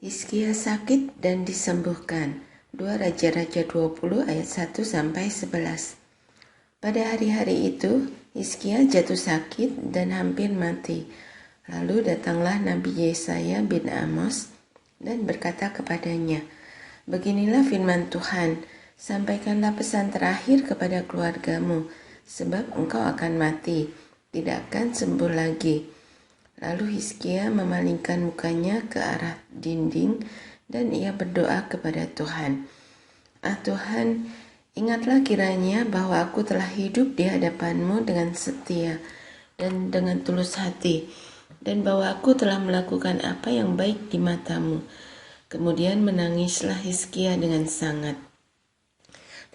Hizkia sakit dan disembuhkan. 2 Raja-Raja 20 ayat 1-11. Pada hari-hari itu, Hizkia jatuh sakit dan hampir mati. Lalu datanglah Nabi Yesaya bin Amos dan berkata kepadanya, "Beginilah firman Tuhan, sampaikanlah pesan terakhir kepada keluargamu, sebab engkau akan mati, tidak akan sembuh lagi." Lalu Hizkia memalingkan mukanya ke arah dinding dan ia berdoa kepada Tuhan. Tuhan, ingatlah kiranya bahwa aku telah hidup di hadapan-Mu dengan setia dan dengan tulus hati, dan bahwa aku telah melakukan apa yang baik di mata-Mu. Kemudian menangislah Hizkia dengan sangat.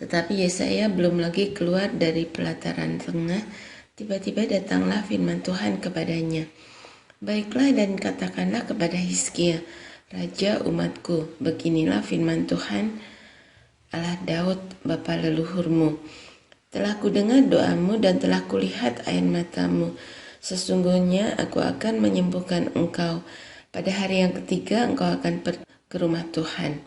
Tetapi Yesaya belum lagi keluar dari pelataran tengah, tiba-tiba datanglah firman Tuhan kepadanya. "Baiklah dan katakanlah kepada Hizkia, Raja umatku, beginilah firman Tuhan, Allah Daud, bapa leluhurmu. Telah kudengar doamu dan telah kulihat air matamu. Sesungguhnya aku akan menyembuhkan engkau. Pada hari yang ketiga engkau akan pergi ke rumah Tuhan.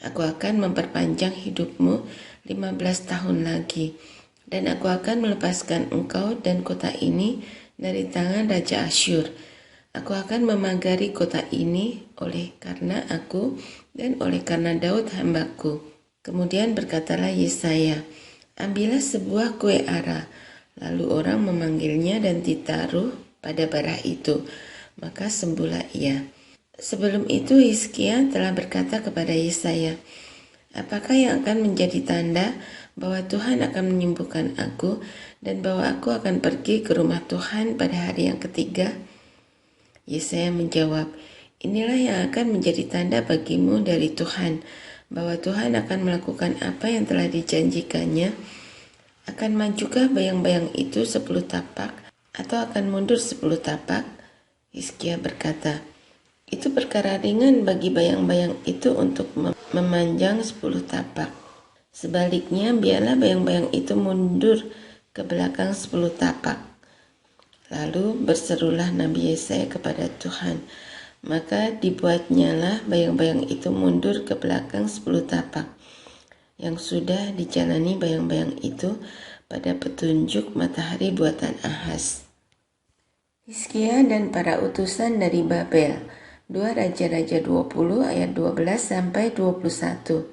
Aku akan memperpanjang hidupmu 15 tahun lagi. Dan aku akan melepaskan engkau dan kota ini dari tangan Raja Asyur. Aku akan memagari kota ini oleh karena aku dan oleh karena Daud hambaku." Kemudian berkatalah Yesaya, "Ambillah sebuah kue ara." Lalu orang memanggilnya dan ditaruh pada bara itu, maka sembuhlah ia. Sebelum itu Hizkia telah berkata kepada Yesaya, "Apakah yang akan menjadi tanda bahwa Tuhan akan menyembuhkan aku dan bahwa aku akan pergi ke rumah Tuhan pada hari yang ketiga?" Yesaya menjawab, "Inilah yang akan menjadi tanda bagimu dari Tuhan, bahwa Tuhan akan melakukan apa yang telah dijanjikannya. Akan majukah bayang-bayang itu 10 tapak, atau akan mundur 10 tapak?" Hizkia berkata, "Itu perkara ringan bagi bayang-bayang itu untuk memanjang 10 tapak. Sebaliknya, biarlah bayang-bayang itu mundur ke belakang 10 tapak." Lalu berserulah Nabi Yesaya kepada Tuhan, maka dibuatnyalah bayang-bayang itu mundur ke belakang 10 tapak. Yang sudah dijalani bayang-bayang itu pada petunjuk matahari buatan Ahaz. Hizkia dan para utusan dari Babel. 2 Raja-Raja 20 ayat 12-21.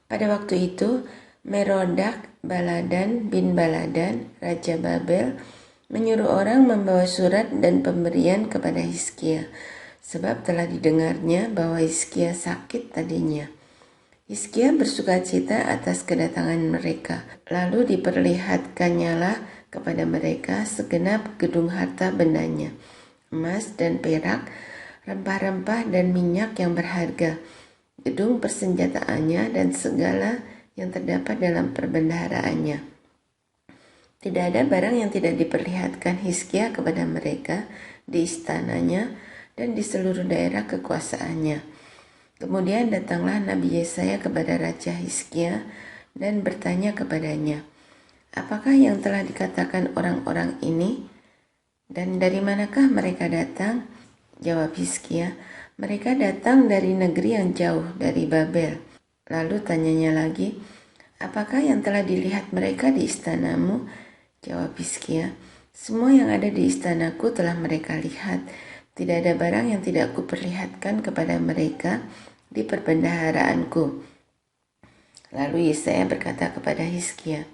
Pada waktu itu, Merodak Baladan bin Baladan, Raja Babel, menyuruh orang membawa surat dan pemberian kepada Hizkia, sebab telah didengarnya bahwa Hizkia sakit tadinya. Hizkia bersukacita atas kedatangan mereka, lalu diperlihatkannyalah kepada mereka segenap gedung harta bendanya, emas dan perak, rempah-rempah dan minyak yang berharga, gedung persenjataannya dan segala yang terdapat dalam perbendaharaannya. Tidak ada barang yang tidak diperlihatkan Hizkia kepada mereka di istananya dan di seluruh daerah kekuasaannya. Kemudian datanglah Nabi Yesaya kepada Raja Hizkia dan bertanya kepadanya, "Apakah yang telah dikatakan orang-orang ini? Dan dari manakah mereka datang?" Jawab Hizkia, "Mereka datang dari negeri yang jauh, dari Babel." Lalu tanyanya lagi, "Apakah yang telah dilihat mereka di istanamu?" Jawab Hizkia, "Semua yang ada di istanaku telah mereka lihat. Tidak ada barang yang tidak kuperlihatkan kepada mereka di perbendaharaanku." Lalu Yesaya berkata kepada Hizkia,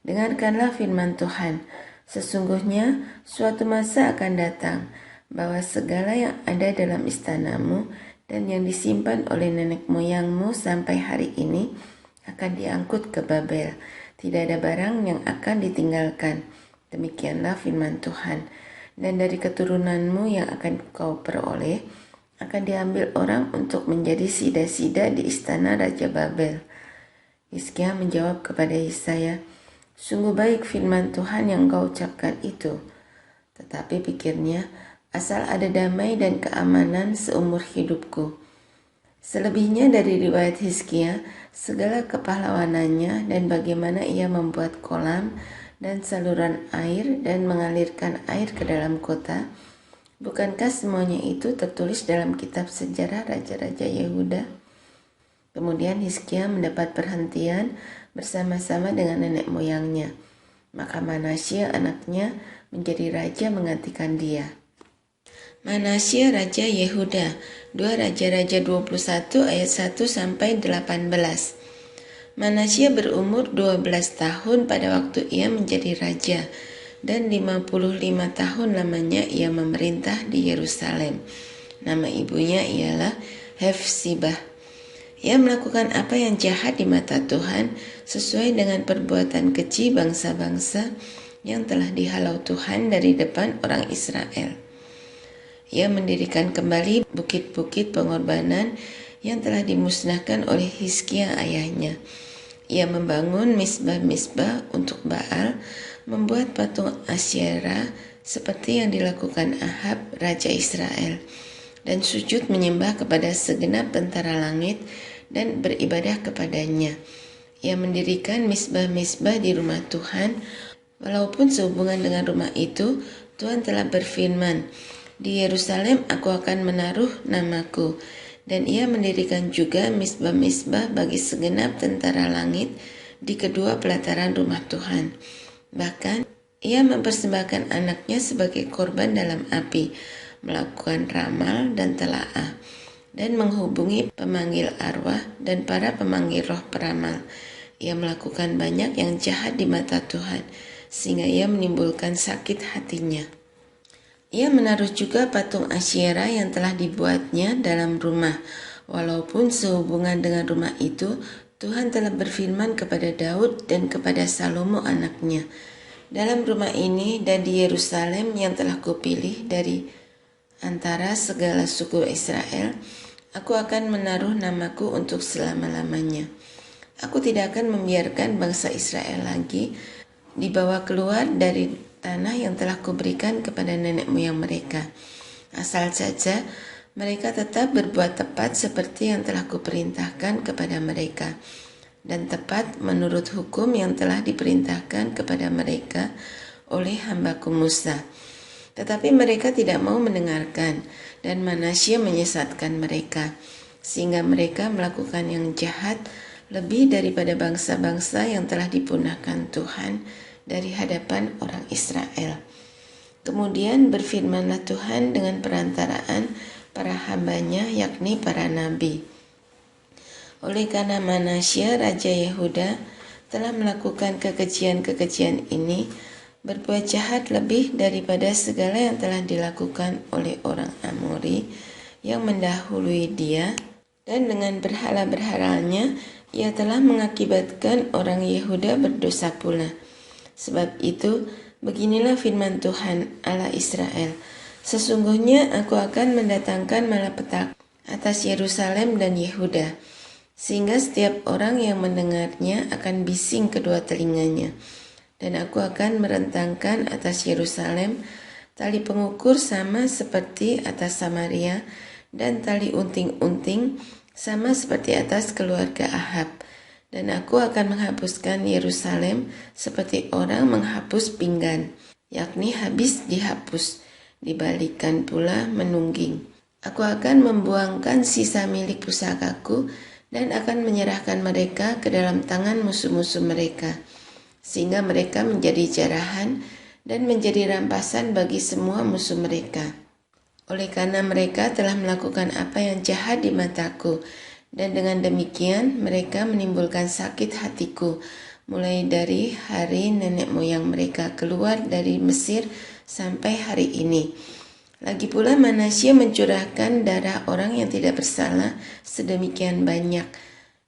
"Dengarkanlah firman Tuhan. Sesungguhnya suatu masa akan datang bahwa segala yang ada dalam istanamu dan yang disimpan oleh nenek moyangmu sampai hari ini akan diangkut ke Babel. Tidak ada barang yang akan ditinggalkan. Demikianlah firman Tuhan. Dan dari keturunanmu yang akan kau peroleh akan diambil orang untuk menjadi sida-sida di istana Raja Babel." Hizkia menjawab kepada Yesaya, "Sungguh baik firman Tuhan yang kau ucapkan itu." Tetapi pikirnya, asal ada damai dan keamanan seumur hidupku. Selebihnya dari riwayat Hizkia, segala kepahlawanannya dan bagaimana ia membuat kolam dan saluran air dan mengalirkan air ke dalam kota, Bukankah semuanya itu tertulis dalam kitab sejarah Raja-Raja Yehuda? Kemudian Hizkia mendapat perhentian bersama-sama dengan nenek moyangnya. Maka Manasya anaknya menjadi raja menggantikan dia. Manasya Raja Yehuda, 2 Raja-Raja 21 ayat 1 sampai 18. Manasya berumur 12 tahun pada waktu ia menjadi raja, dan 55 tahun lamanya ia memerintah di Yerusalem. Nama ibunya ialah Hefsibah. Ia melakukan apa yang jahat di mata Tuhan sesuai dengan perbuatan keji bangsa-bangsa yang telah dihalau Tuhan dari depan orang Israel. Ia mendirikan kembali bukit-bukit pengorbanan yang telah dimusnahkan oleh Hizkia ayahnya. Ia membangun misbah-misbah untuk Baal, membuat patung Asyera seperti yang dilakukan Ahab, Raja Israel, dan sujud menyembah kepada segenap tentara langit dan beribadah kepadanya. Ia mendirikan misbah-misbah di rumah Tuhan, walaupun sehubungan dengan rumah itu, Tuhan telah berfirman, "Di Yerusalem aku akan menaruh namaku." Dan ia mendirikan juga misbah-misbah bagi segenap tentara langit di kedua pelataran rumah Tuhan. Bahkan, ia mempersembahkan anaknya sebagai korban dalam api, melakukan ramal dan telaah, dan menghubungi pemanggil arwah dan para pemanggil roh peramal. Ia melakukan banyak yang jahat di mata Tuhan, sehingga ia menimbulkan sakit hatinya. Ia menaruh juga patung Asyera yang telah dibuatnya dalam rumah. Walaupun sehubungan dengan rumah itu, Tuhan telah berfirman kepada Daud dan kepada Salomo anaknya, "Dalam rumah ini dan di Yerusalem yang telah kupilih dari antara segala suku Israel, aku akan menaruh namaku untuk selama-lamanya. Aku tidak akan membiarkan bangsa Israel lagi dibawa keluar dari tanah yang telah kuberikan kepada nenek moyang mereka. Asal saja mereka tetap berbuat tepat seperti yang telah kuperintahkan kepada mereka, dan tepat menurut hukum yang telah diperintahkan kepada mereka oleh hambaku Musa." Tetapi mereka tidak mau mendengarkan, dan Manasya menyesatkan mereka, sehingga mereka melakukan yang jahat lebih daripada bangsa-bangsa yang telah dipunahkan Tuhan dari hadapan orang Israel. Kemudian berfirmanlah Tuhan dengan perantaraan para hambanya, yakni para nabi. Oleh karena Manasya Raja Yehuda telah melakukan kekejian-kekejian ini, berbuat jahat lebih daripada segala yang telah dilakukan oleh orang Amori yang mendahului dia, dan dengan berhala-berhalanya ia telah mengakibatkan orang Yehuda berdosa pula. Sebab itu, beginilah firman Tuhan Allah Israel, "Sesungguhnya aku akan mendatangkan malapetaka atas Yerusalem dan Yehuda, sehingga setiap orang yang mendengarnya akan bising kedua telinganya. Dan aku akan merentangkan atas Yerusalem tali pengukur sama seperti atas Samaria, dan tali unting-unting sama seperti atas keluarga Ahab. Dan aku akan menghapuskan Yerusalem seperti orang menghapus pinggan, yakni habis dihapus, dibalikan pula menungging. Aku akan membuangkan sisa milik pusakaku dan akan menyerahkan mereka ke dalam tangan musuh-musuh mereka, sehingga mereka menjadi jarahan dan menjadi rampasan bagi semua musuh mereka. Oleh karena mereka telah melakukan apa yang jahat di mataku, dan dengan demikian mereka menimbulkan sakit hatiku, mulai dari hari nenek moyang mereka keluar dari Mesir sampai hari ini. Lagi pula Manasya mencurahkan darah orang yang tidak bersalah sedemikian banyak,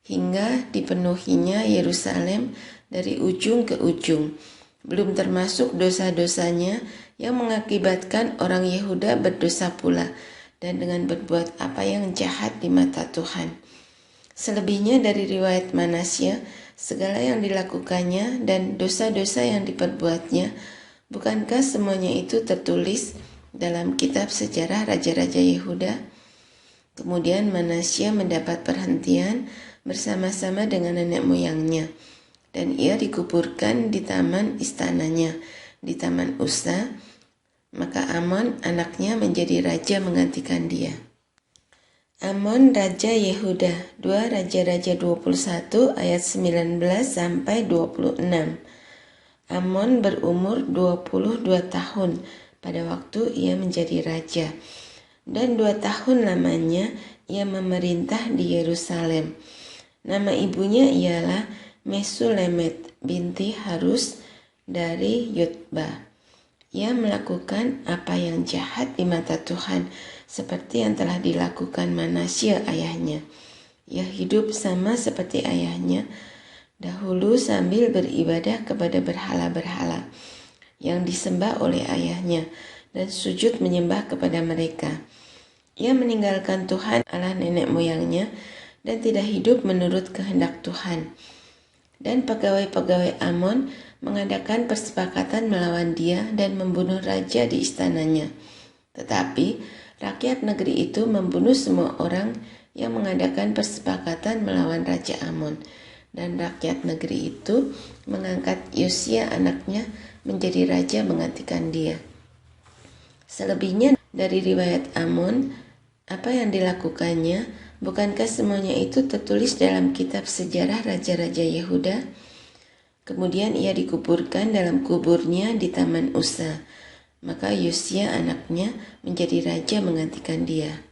hingga dipenuhinya Yerusalem dari ujung ke ujung. Belum termasuk dosa-dosanya yang mengakibatkan orang Yehuda berdosa pula, dan dengan berbuat apa yang jahat di mata Tuhan. Selebihnya dari riwayat Manasya, segala yang dilakukannya dan dosa-dosa yang diperbuatnya, bukankah semuanya itu tertulis dalam kitab sejarah Raja-Raja Yehuda? Kemudian Manasya mendapat perhentian bersama-sama dengan nenek moyangnya, dan ia dikuburkan di taman istananya, di taman Usa. Maka Amon anaknya menjadi raja menggantikan dia. Amon Raja Yehuda, 2 Raja-Raja 21 ayat 19 sampai 26. Amon berumur 22 tahun pada waktu ia menjadi raja, dan 2 tahun lamanya ia memerintah di Yerusalem. Nama ibunya ialah Mesulemet binti Harus dari Yotba. Ia melakukan apa yang jahat di mata Tuhan, seperti yang telah dilakukan Manasye ayahnya. Ia hidup sama seperti ayahnya dahulu sambil beribadah kepada berhala-berhala yang disembah oleh ayahnya dan sujud menyembah kepada mereka. Ia meninggalkan Tuhan Allah nenek moyangnya dan tidak hidup menurut kehendak Tuhan. Dan pegawai-pegawai Amon mengadakan persepakatan melawan dia dan membunuh raja di istananya. Tetapi rakyat negeri itu membunuh semua orang yang mengadakan persepakatan melawan Raja Amon. Dan rakyat negeri itu mengangkat Yosia anaknya menjadi raja menggantikan dia. Selebihnya dari riwayat Amon, apa yang dilakukannya, bukankah semuanya itu tertulis dalam kitab sejarah Raja-Raja Yehuda? Kemudian ia dikuburkan dalam kuburnya di Taman Usa. Maka Yosia anaknya menjadi raja menggantikan dia.